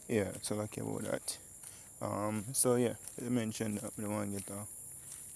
Yeah, so lucky about that. So yeah, you mentioned that we don't want to get a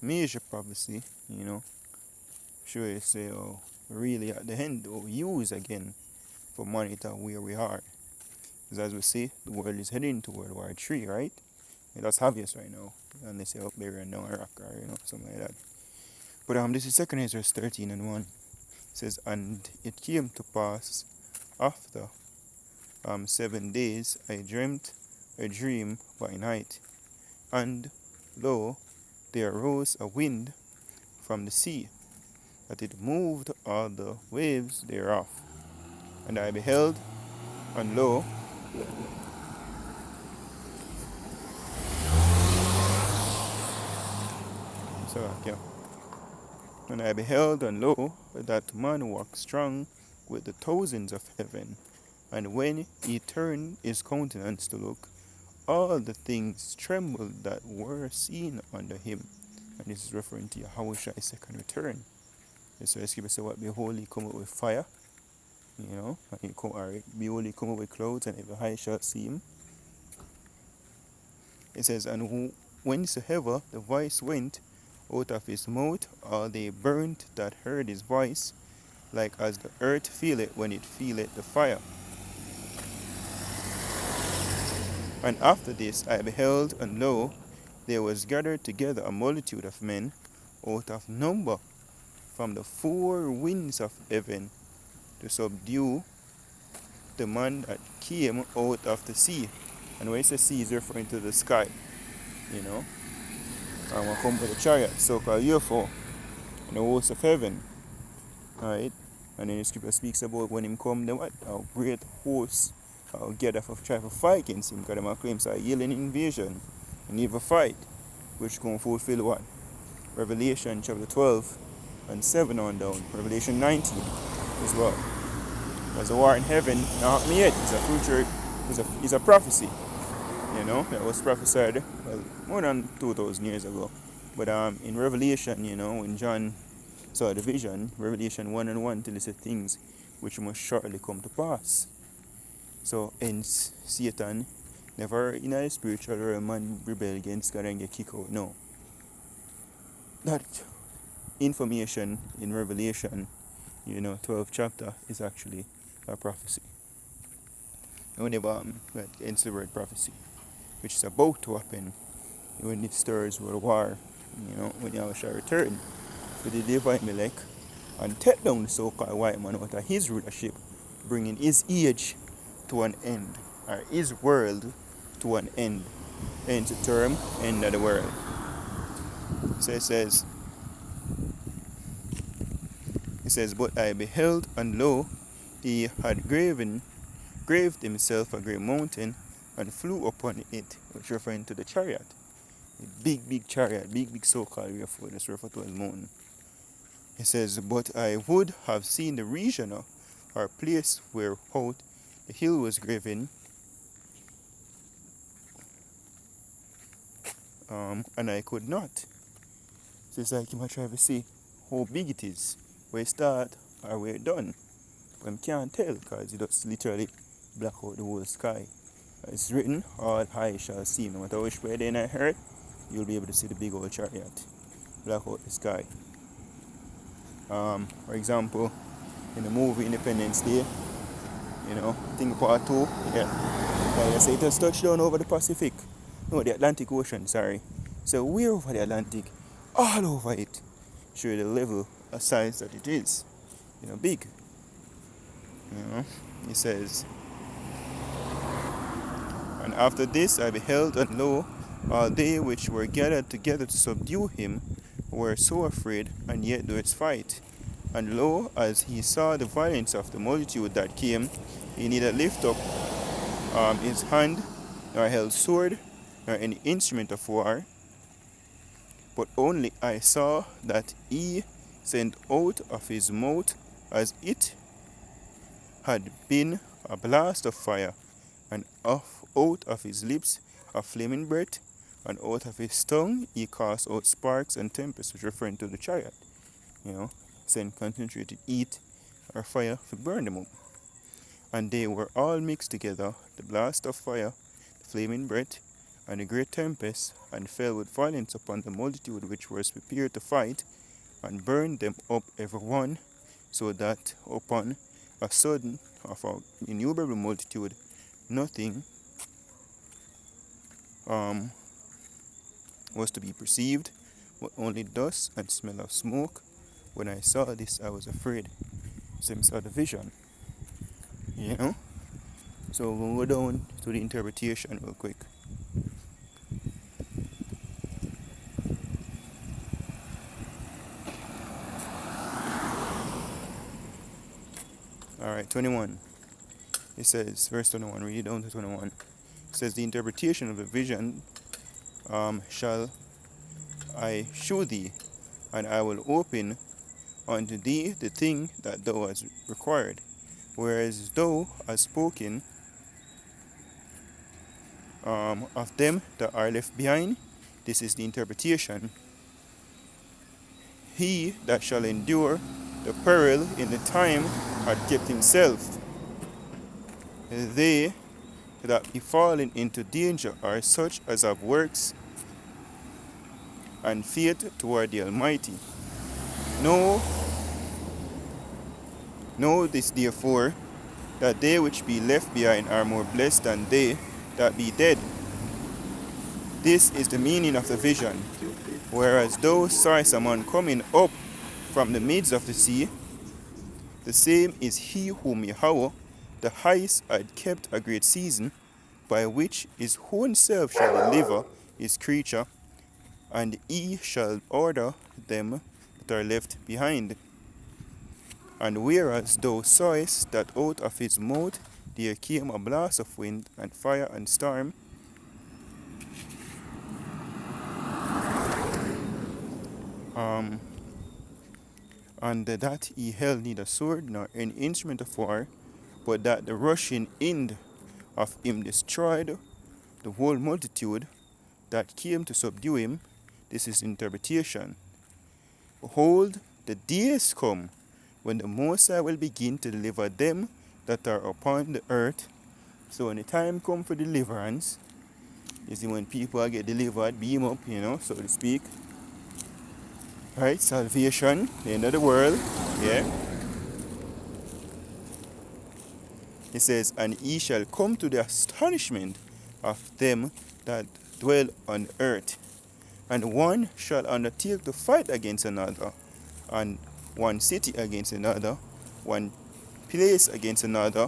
major prophecy, you know. Sure, you say, oh, really at the end, or use again for monitor where we are. Because as we see, the world is heading to World War III, right? Yeah, that's obvious right now. Unless you're up there and down Iraq or, something like that. But this is 2 Ezra 13 and 1. It says, and it came to pass after 7 days, I dreamt a dream by night, and lo, there arose a wind from the sea, that it moved all the waves thereof. And I beheld, and lo, so yeah, and I beheld, and lo, that man walked strong with the thousands of heaven. And when he turned his countenance to look, all the things trembled that were seen under him. And this is referring to Yahweh's second return. So the scripture say, what behold, he cometh with fire, and he come, or behold, he cometh with clouds, and every eye shall see him. It says, and whensoever the voice went out of his mouth, all they burnt that heard his voice, like as the earth feeleth when it feeleth the fire. And after this I beheld, and lo, there was gathered together a multitude of men out of number from the four winds of heaven to subdue the man that came out of the sea. And when it says sea, is referring to the sky, you know. And will come by the chariot, so called UFO, and the hosts of heaven. Alright? And then the scripture speaks about when him come, the what? A great host gather for try to fight against him, because them claims a yelling invasion and never fight, which can fulfill what? Revelation chapter 12 and 7 on down. Revelation 19 as well. There's a war in heaven, not happened yet. It's a future, it's a prophecy, that was prophesied, well, more than 2,000 years ago. But in Revelation, when John saw the vision, Revelation 1 and 1 tells us things which must shortly come to pass. So, hence, Satan never in a spiritual realm man rebel against God and get kicked out. No. That information in Revelation, 12th chapter, is actually a prophecy. Whenever hence the word prophecy, which is about to happen when it stirs world war, when Yahweh shall return to the day of Ahimelech and take down the so-called white man out of his rulership, bringing his age to an end, or his world to an end. End to term, end of the world. So it says, but I beheld, and lo, he had graved himself a great mountain, and flew upon it, which referring to the chariot. A big chariot, big so-called UFO, that's referred to as mountain. It says, but I would have seen the region or place where out the hill was graven, and I could not. So it's like you might try to see how big it is, where it start or where it done. But I can't tell because it just literally black out the whole sky. It's written, all eyes shall see. No matter which way they in earth, you'll be able to see the big old chariot black out the sky. For example, in the movie Independence Day, think part 2, yeah. Like I say, it has touched down over the Pacific. No, the Atlantic Ocean, sorry. So we're over the Atlantic, all over it. Show the level of size that it is. Big. It says, and after this I beheld, and lo, all they which were gathered together to subdue him were so afraid, and yet durst fight. And lo, as he saw the violence of the multitude that came, he neither lift up his hand, nor held sword, nor any instrument of war, but only I saw that he sent out of his mouth as it had been a blast of fire, and out of his lips a flaming breath, and out of his tongue he cast out sparks and tempests, which referring to the chariot. Send concentrated heat or fire to burn them up. And they were all mixed together, the blast of fire flaming breath, and a great tempest, and fell with violence upon the multitude which was prepared to fight, and burned them up every one, so that upon a sudden of an innumerable multitude nothing was to be perceived, but only dust and smell of smoke. When I saw this, I was afraid. Same sort of vision, you know. So we'll go down to the interpretation real quick. Alright, 21. It says, verse 21, read it down to 21. It says, the interpretation of the vision shall I shew thee, and I will open unto thee the thing that thou hast required. Whereas thou hast spoken of them that are left behind, this is the interpretation. He that shall endure the peril in the time had kept himself. They that be fallen into danger are such as have works and faith toward the Almighty. Know this therefore, that they which be left behind are more blessed than they that be dead. This is the meaning of the vision. Whereas thou sawest a man coming up from the midst of the sea, the same is he whom Yahweh the highest had kept a great season, by which his own self shall deliver his creature, and he shall order them that are left behind. And whereas thou sawest that out of his mouth there came a blast of wind and fire and storm, and that he held neither sword nor any instrument of war, but that the rushing in of him destroyed the whole multitude that came to subdue him. This is interpretation. Behold, the days come when the Most High will begin to deliver them that are upon the earth. So when the time comes for deliverance, you see when people get delivered, beam up, so to speak. Right, salvation, the end of the world, yeah. It says, and he shall come to the astonishment of them that dwell on earth. And one shall undertake to fight against another, and one city against another, one place against another,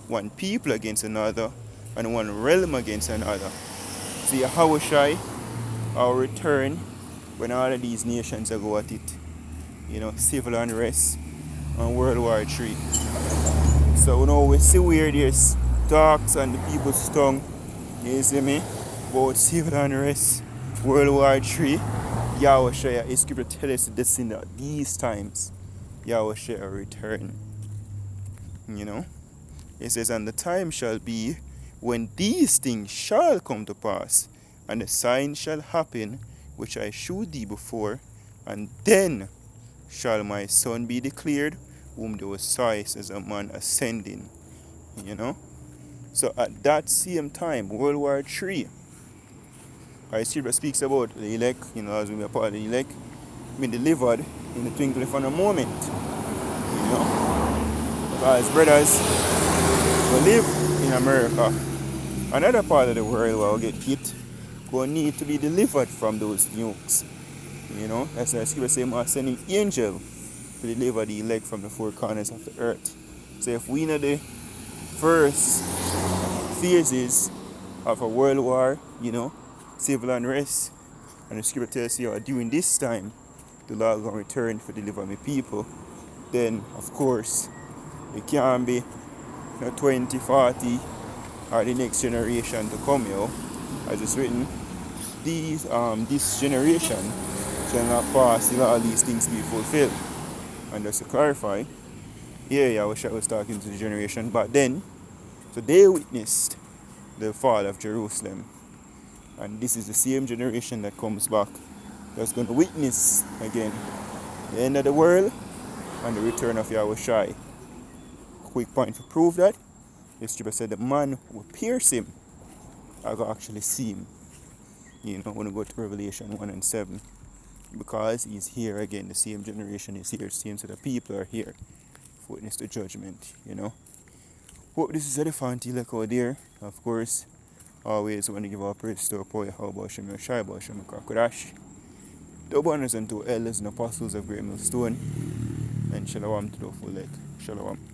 one people against another, and one realm against another. See, Yahushai, our return, when all of these nations are go at it, civil unrest and World War III. So now we see where there's talks on the people's tongue, you see me, about civil unrest, World War III. Yahushua, his scripture tells us this in these times, Yahushua will return. It says, and the time shall be when these things shall come to pass, and the sign shall happen which I shewed thee before, and then shall my son be declared, whom thou sawest as a man ascending. So at that same time, World War III, our scripture speaks about the elect, as we are part of the elect, being delivered in the twinkling of a moment. Because brothers who live in America, another part of the world will get hit, will need to be delivered from those nukes. That's why the scripture says, I'm sending angel to deliver the elect from the four corners of the earth. So if we know the first phases of a world war, civil unrest, and the scripture tells you during this time the Lord will return to deliver my people, then of course it can't be 20, 40 or the next generation to come, as it's written, this generation shall not pass till all these things be fulfilled. And just to clarify, I wish I was talking to the generation back then. So they witnessed the fall of Jerusalem. And this is the same generation that comes back that's going to witness again the end of the world and the return of Yahushai. Quick point to prove that. The scripture said the man will pierce him. I can actually see him, when we go to Revelation 1 and 7. Because he's here again, the same generation is here, same set of people are here for witness to judgment. Hope this is edifying like out there. Of course, always want to give our praise to our poet, how about Shem Shai, about Shem Kakurash. The abundance and two elders and apostles of Great Millstone, and shalom to the full. Shalom.